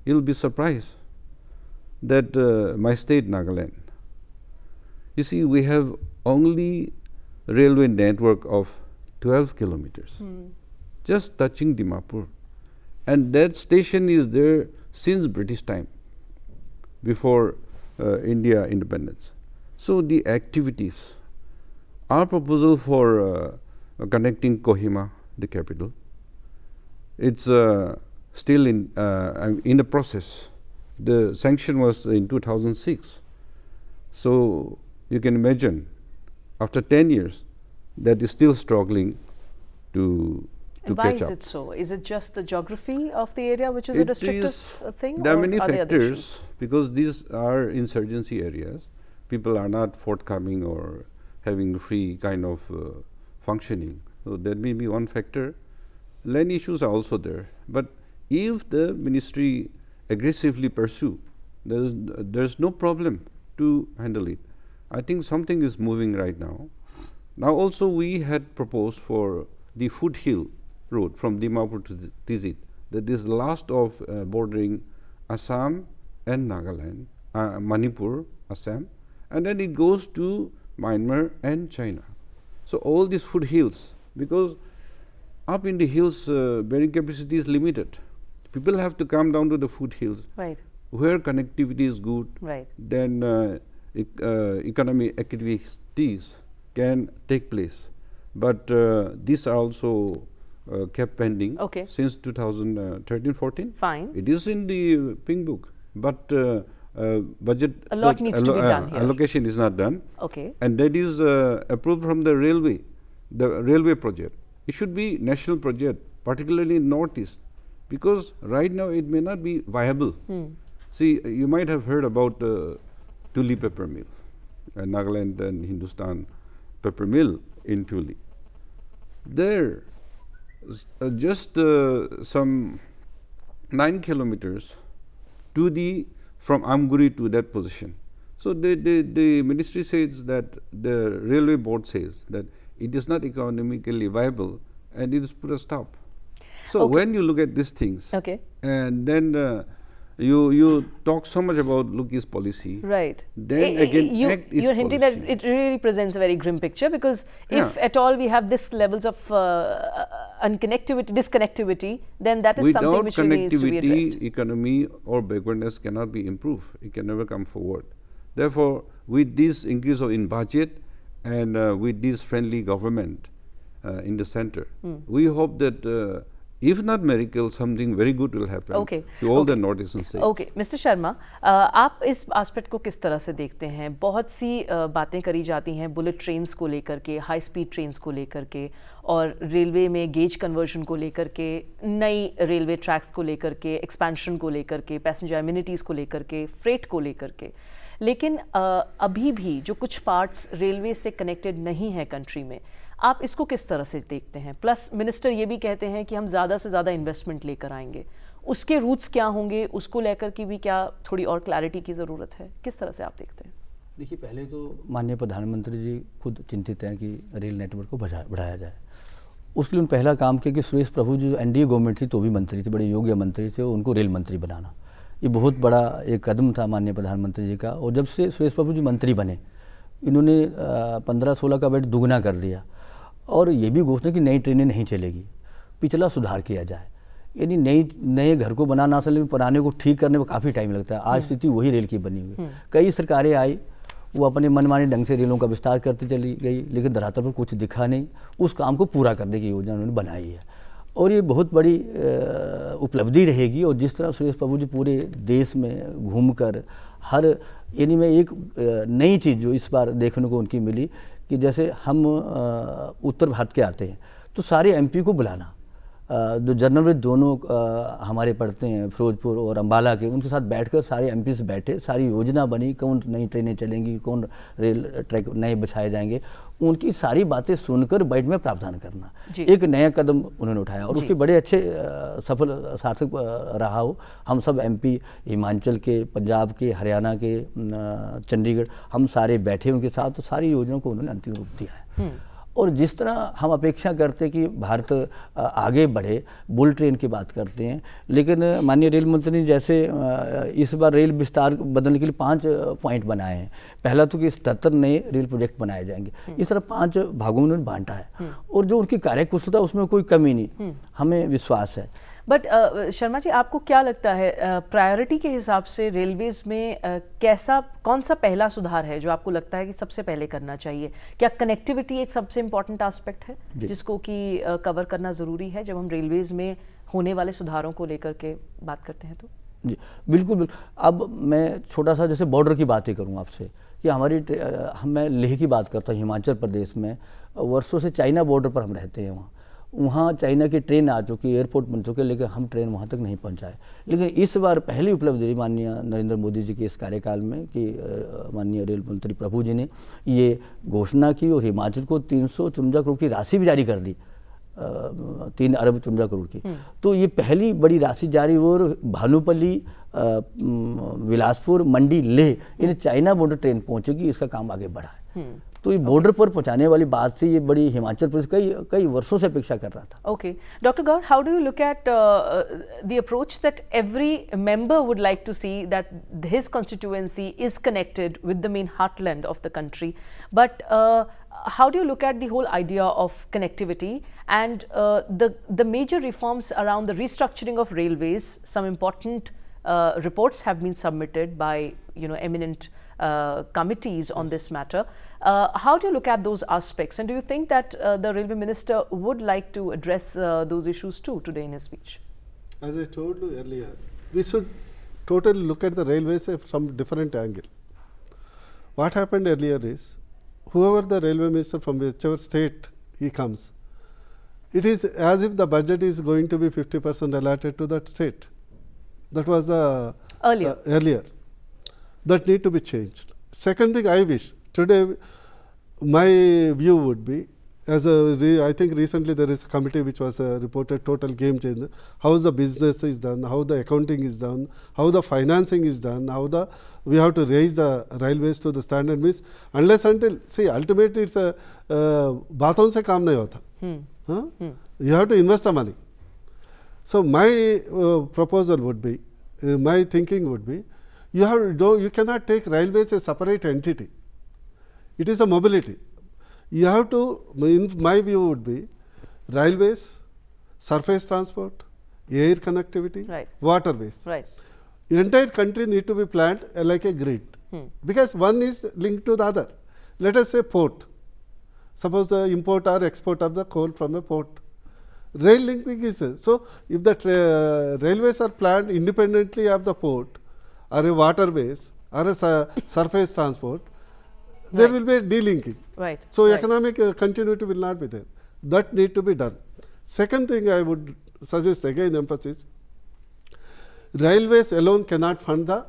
you'll be surprised that my state, Nagaland, you see, we have only railway network of 12 kilometers, just touching Dimapur. And that station is there since British time, before India independence. So the activities, our proposal for connecting Kohima, the capital, it's still in the process. The sanction was in 2006. So you can imagine, after 10 years, that is still struggling to catch up. Why is it so? Is it just the geography of the area which is a restrictive thing? There are many factors, because these are insurgency areas. People are not forthcoming or having free kind of functioning. So that may be one factor. Land issues are also there. But if the ministry aggressively pursue, there's no problem to handle it. I think something is moving right now. Now also we had proposed for the foothill road from Dimapur to Tizit, that is last of bordering Assam and Nagaland, Manipur, Assam, and then it goes to Myanmar and China. So all these foothills, because up in the hills bearing capacity is limited. People have to come down to the foothills, right, where connectivity is good, right, then economic activities can take place. But these are also kept pending since 2013-14. Fine. It is in the Pink Book, but budget a lot needs to be done here. Allocation is not done. Okay. And that is approved from the railway project. It should be national project, particularly in Northeast, because right now it may not be viable. See, you might have heard about Tuli pepper mill, Nagaland and Hindustan pepper mill in Tuli. There, just some 9 kilometers to from Amguri to that position. So the ministry says that, the railway board says that it is not economically viable, and it is put a stop. So when you look at these things, and then you talk so much about Loki's policy, right? Then again, you're hinting that it really presents a very grim picture, because if at all we have this levels of disconnectivity, then that is something which really needs to be addressed. Without connectivity, economy or backwardness cannot be improved. It can never come forward. Therefore, with this increase in budget and with this friendly government in the center, we hope that if not miracle, something very good will happen to all the northeastern states. Okay, Mr. Sharma, आप इस aspect को किस तरह से देखते हैं? बहुत सी बातें करी जाती हैं बुलेट ट्रेन्स को लेकर के, हाई स्पीड ट्रेन्स को लेकर के, और रेलवे में गेज कन्वर्जन को लेकर के, नई रेलवे ट्रैक्स को लेकर के, एक्सपेंशन को लेकर के, पैसेंजर एमिनिटीज़ को लेकर के, फ्रेट को लेकर के. लेकिन अभी भी जो कुछ पार्ट्स रेलवे से कनेक्टेड नहीं है कंट्री में, आप इसको किस तरह से देखते हैं? प्लस मिनिस्टर ये भी कहते हैं कि हम ज़्यादा से ज़्यादा इन्वेस्टमेंट लेकर आएंगे. उसके रूट्स क्या होंगे, उसको लेकर की भी क्या थोड़ी और क्लैरिटी की ज़रूरत है? किस तरह से आप देखते हैं? देखिए, पहले तो माननीय प्रधानमंत्री जी खुद चिंतित हैं कि रेल नेटवर्क को बढ़ाया जाए. उसके लिए पहला काम किया कि सुरेश प्रभु जो एनडीए गवर्नमेंट थी तो भी मंत्री थे, बड़े योग्य मंत्री थे, उनको रेल मंत्री बनाना, ये बहुत बड़ा एक कदम था माननीय प्रधानमंत्री जी का. और जब से सुरेश प्रभु जी मंत्री बने, इन्होंने 15-16 का बजट दुगना कर दिया, और ये भी घोषणा कि नई ट्रेनें नहीं चलेगी, पिछला सुधार किया जाए. यानी नए घर को बनाना असल में पुराने को ठीक करने में काफ़ी टाइम लगता है. आज स्थिति वही रेल की बनी हुई है. कई सरकारें आई, वो अपने मनमाने ढंग से रेलों का विस्तार करती चली गई, लेकिन धरातल पर कुछ दिखा नहीं. उस काम को पूरा करने की योजना उन्होंने बनाई है, और ये बहुत बड़ी उपलब्धि रहेगी. और जिस तरह सुरेश प्रभु जी पूरे देश में घूमकर हर यानी में एक नई चीज़ जो इस बार देखने को उनकी मिली कि जैसे हम उत्तर भारत के आते हैं तो सारे एमपी को बुलाना, जो जनरल में दोनों हमारे पढ़ते हैं फिरोजपुर और अम्बाला के, उनके साथ बैठकर सारे एमपी से बैठे, सारी योजना बनी, कौन नई ट्रेनें चलेंगी, कौन रेल ट्रैक नए बिछाए जाएंगे, उनकी सारी बातें सुनकर बैठ में प्रावधान करना, एक नया कदम उन्होंने उठाया. और उसके बड़े अच्छे सफल सार्थक रहा हो. हम सब एमपी, हिमाचल के, पंजाब के, हरियाणा के, चंडीगढ़, हम सारे बैठे उनके साथ, तो सारी योजनाओं को उन्होंने अंतिम रूप दिया है. और जिस तरह हम अपेक्षा करते हैं कि भारत आगे बढ़े, बुल ट्रेन की बात करते हैं, लेकिन माननीय रेल मंत्री ने जैसे इस बार रेल विस्तार बदलने के लिए 5 पॉइंट बनाए हैं। पहला तो कि 77 नए रेल प्रोजेक्ट बनाए जाएंगे, इस तरह 5 भागों में उन्होंने बांटा है और जो उनकी कार्यकुशलता उसमें कोई कमी नहीं, हमें विश्वास है। बट शर्मा जी, आपको क्या लगता है प्रायोरिटी के हिसाब से रेलवेज में कौन सा पहला सुधार है जो आपको लगता है कि सबसे पहले करना चाहिए? क्या कनेक्टिविटी एक सबसे इम्पॉर्टेंट एस्पेक्ट है जिसको कि कवर करना ज़रूरी है जब हम रेलवेज में होने वाले सुधारों को लेकर के बात करते हैं? तो जी बिल्कुल बिल्कुल। अब मैं छोटा सा जैसे बॉर्डर की बातें करूँ आपसे कि मैं लेह की बात करता हूँ, हिमाचल प्रदेश में वर्षों से चाइना बॉर्डर पर हम रहते हैं। वहाँ चाइना की ट्रेन आ चुकी, एयरपोर्ट बन चुके, लेकिन हम ट्रेन वहाँ तक नहीं पहुँचाए। लेकिन इस बार पहली उपलब्धि रही माननीय नरेंद्र मोदी जी के इस कार्यकाल में कि माननीय रेल मंत्री प्रभु जी ने ये घोषणा की और हिमाचल को 354 करोड़ की राशि भी जारी कर दी, 3 अरब 54 करोड़ की। तो ये पहली बड़ी राशि जारी, और भानुपल्ली, बिलासपुर, मंडी, लेह, इन चाइना बॉर्डर ट्रेन पहुँचेगी, इसका काम आगे बढ़ा है। तो ये बॉर्डर पर पहुंचाने वाली बात से ये बड़ी हिमाचल प्रदेश कई वर्षों से अपेक्षा कर रहा था। Okay, doctor Gaur, how do you look at the approach that every member would like to see that his constituency is connected with the main heartland of the country, but how do you look at the whole idea of connectivity and the major reforms around the restructuring of railways? Some important reports have been submitted by eminent committees on this matter. How do you look at those aspects, and do you think that the railway minister would like to address those issues too today in his speech? As I told you earlier, we should totally look at the railways from different angle. What happened earlier is, whoever the railway minister from whichever state he comes, it is as if the budget is going to be 50% allotted to that state. That was the earlier. That need to be changed. Second thing I wish, today my view would be, I think recently there is a committee which was reported total game changer, how the business is done, how the accounting is done, how the financing is done, we have to raise the railways to the standard, means unless until, see, ultimately it's a baaton se kaam nahi hota. You have to invest the money. So my proposal would be, my thinking would be, you cannot take railways as a separate entity. It is a mobility. You have to, in my view would be, railways, surface transport, air connectivity, waterways. Right. The entire country need to be planned like a grid, because one is linked to the other. Let us say port. Suppose the import or export of the coal from a port. Rail linking is, so if the railways are planned independently of the port or a waterways or a surface transport, there will be a delinking. Right. So economic continuity will not be there. That need to be done. Second thing I would suggest, again emphasis, railways alone cannot fund the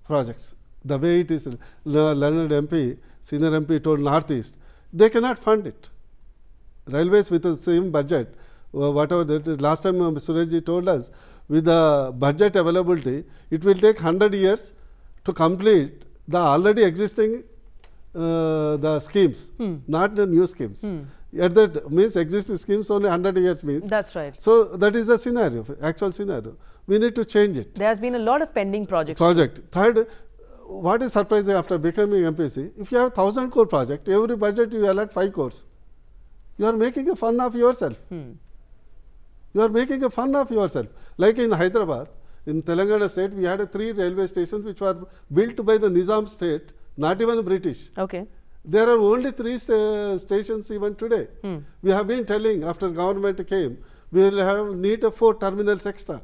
projects. The way it is, learned MP, senior MP told Northeast, they cannot fund it. Railways with the same budget, whatever that, last time Surajji told us, with the budget availability, it will take 100 years to complete the already existing the schemes, not the new schemes. At that means existing schemes only 100 years means. That's right. So that is the scenario, actual scenario. We need to change it. There has been a lot of pending projects. Third, what is surprising after becoming MPC, if you have 1,000 crore project, every budget you allot 5 crores. You are making a fun of yourself. You are making a fun of yourself. Like in Hyderabad, in Telangana state, we had 3 railway stations which were built by the Nizam state, not even British. Okay. There are only 3 stations even today. We have been telling after government came, we will need 4 terminals extra.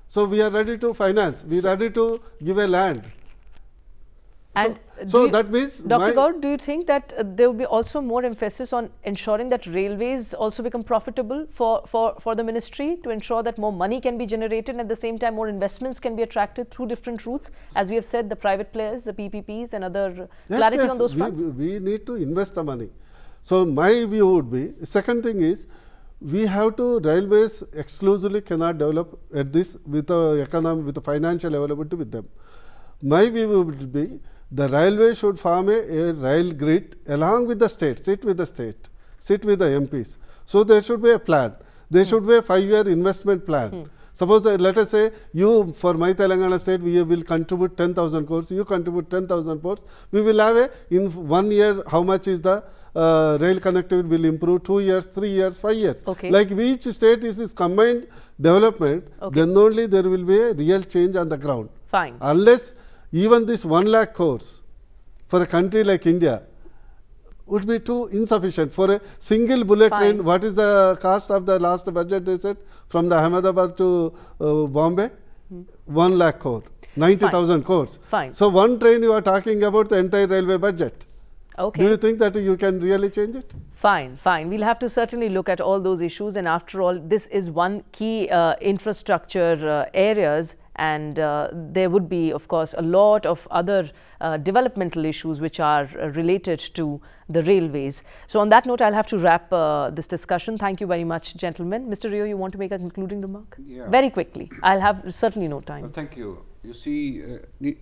So we are ready to finance, we are ready to give a land. And so that means, Dr. Gaur, do you think that there will be also more emphasis on ensuring that railways also become profitable for the ministry, to ensure that more money can be generated and at the same time more investments can be attracted through different routes, as we have said, the private players, the PPPs and other clarity on those fronts? We need to invest the money. So my view would be, second thing is, we have to, railways exclusively cannot develop at this with the economic, with the financial availability with them. My view would be, the railway should form a rail grid along with the state, sit with the state, sit with the MPs. So there should be a plan. There should be a 5-year investment plan. Suppose let us say you for my Telangana state we will contribute 10,000 crores, you contribute 10,000 crores. We will have a in 1 year how much is the rail connectivity will improve, 2 years, 3 years, 5 years. Okay. Like each state is combined development, then only there will be a real change on the ground. Fine. Unless even this 1 lakh crores for a country like India would be too insufficient. For a single bullet train, what is the cost of the last budget they said from the Ahmedabad to Bombay? 1 lakh crore, 90,000 crores. Fine. So one train you are talking about the entire railway budget. Okay. Do you think that you can really change it? Fine, fine. We'll have to certainly look at all those issues, and after all, this is one key infrastructure areas, and there would be, of course, a lot of other developmental issues which are related to the railways. So on that note, I'll have to wrap this discussion. Thank you very much, gentlemen. Mr. Rio, you want to make a concluding remark? Yeah. Very quickly. I'll have certainly no time. Thank you. You see,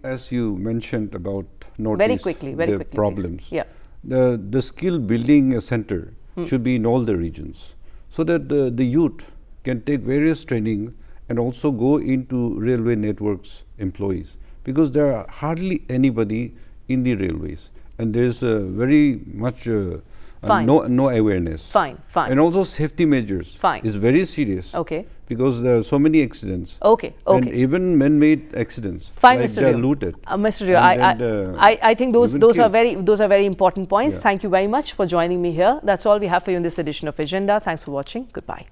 as you mentioned about notice Very quickly, problems, please. Yeah. the skill building center should be in all the regions, so that the youth can take various training and also go into railway networks employees, because there are hardly anybody in the railways, and there is very much no awareness. Fine, fine. And also safety measures is very serious. Okay. Because there are so many accidents. Okay, And okay. even man-made accidents. Fine, like Mr. they are Rio. looted. Mr. Rio, And I think those even are killed. very important points. Yeah. Thank you very much for joining me here. That's all we have for you in this edition of Agenda. Thanks for watching. Goodbye.